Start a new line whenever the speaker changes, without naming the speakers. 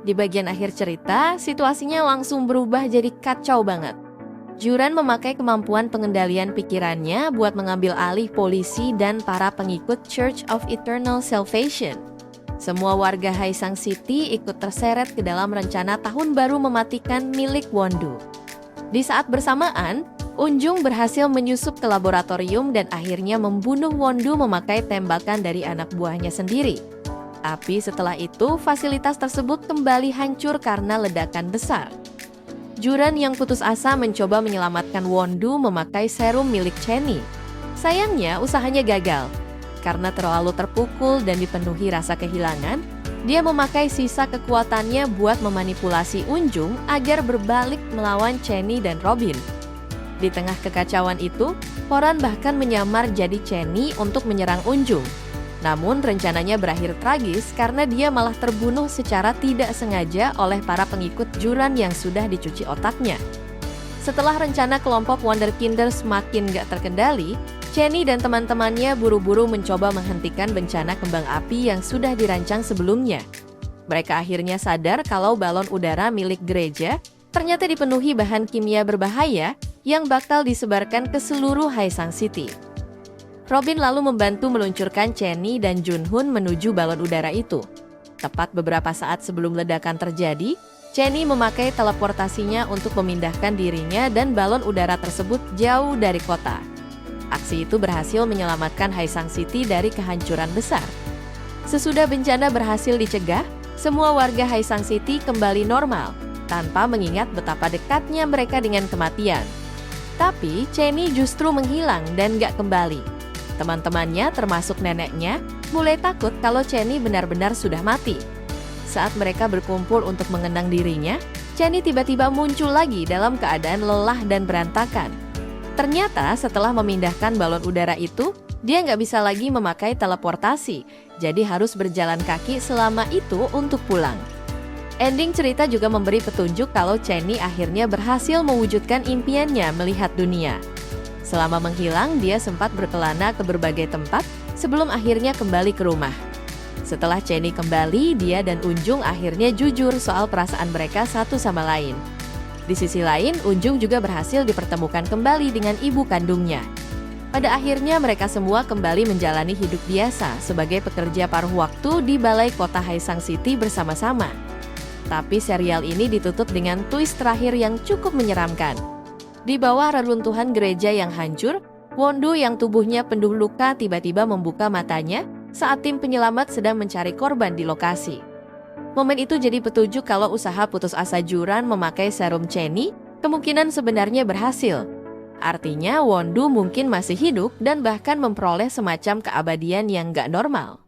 Di bagian akhir cerita, situasinya langsung berubah jadi kacau banget. Juran memakai kemampuan pengendalian pikirannya buat mengambil alih polisi dan para pengikut Church of Eternal Salvation. Semua warga Haesang City ikut terseret ke dalam rencana tahun baru mematikan milik Wondu. Di saat bersamaan, Unjung berhasil menyusup ke laboratorium dan akhirnya membunuh Wondu memakai tembakan dari anak buahnya sendiri. Tapi setelah itu, fasilitas tersebut kembali hancur karena ledakan besar. Juran yang putus asa mencoba menyelamatkan Wondu memakai serum milik Chenny. Sayangnya, usahanya gagal. Karena terlalu terpukul dan dipenuhi rasa kehilangan, dia memakai sisa kekuatannya buat memanipulasi Unjung agar berbalik melawan Chenny dan Robin. Di tengah kekacauan itu, Horan bahkan menyamar jadi Chenny untuk menyerang Unjung. Namun rencananya berakhir tragis karena dia malah terbunuh secara tidak sengaja oleh para pengikut Juran yang sudah dicuci otaknya. Setelah rencana kelompok Wonderkinder semakin gak terkendali, Chenny dan teman-temannya buru-buru mencoba menghentikan bencana kembang api yang sudah dirancang sebelumnya. Mereka akhirnya sadar kalau balon udara milik gereja ternyata dipenuhi bahan kimia berbahaya yang bakal disebarkan ke seluruh Haesang City. Robin lalu membantu meluncurkan Chenny dan Junhun menuju balon udara itu. Tepat beberapa saat sebelum ledakan terjadi, Chenny memakai teleportasinya untuk memindahkan dirinya dan balon udara tersebut jauh dari kota. Aksi itu berhasil menyelamatkan Haesang City dari kehancuran besar. Sesudah bencana berhasil dicegah, semua warga Haesang City kembali normal, tanpa mengingat betapa dekatnya mereka dengan kematian. Tapi Chenny justru menghilang dan gak kembali. Teman-temannya termasuk neneknya mulai takut kalau Chenny benar-benar sudah mati. Saat mereka berkumpul untuk mengenang dirinya, Chenny tiba-tiba muncul lagi dalam keadaan lelah dan berantakan. Ternyata setelah memindahkan balon udara itu, dia nggak bisa lagi memakai teleportasi, jadi harus berjalan kaki selama itu untuk pulang. Ending cerita juga memberi petunjuk kalau Chenny akhirnya berhasil mewujudkan impiannya melihat dunia. Selama menghilang, dia sempat berkelana ke berbagai tempat sebelum akhirnya kembali ke rumah. Setelah Chenny kembali, dia dan Unjung akhirnya jujur soal perasaan mereka satu sama lain. Di sisi lain, Unjung juga berhasil dipertemukan kembali dengan ibu kandungnya. Pada akhirnya mereka semua kembali menjalani hidup biasa sebagai pekerja paruh waktu di balai kota Haesang City bersama-sama. Tapi serial ini ditutup dengan twist terakhir yang cukup menyeramkan. Di bawah reruntuhan gereja yang hancur, Wondu yang tubuhnya penuh luka tiba-tiba membuka matanya saat tim penyelamat sedang mencari korban di lokasi. Momen itu jadi petunjuk kalau usaha putus asa Juran memakai serum Chenny kemungkinan sebenarnya berhasil. Artinya Wondu mungkin masih hidup dan bahkan memperoleh semacam keabadian yang gak normal.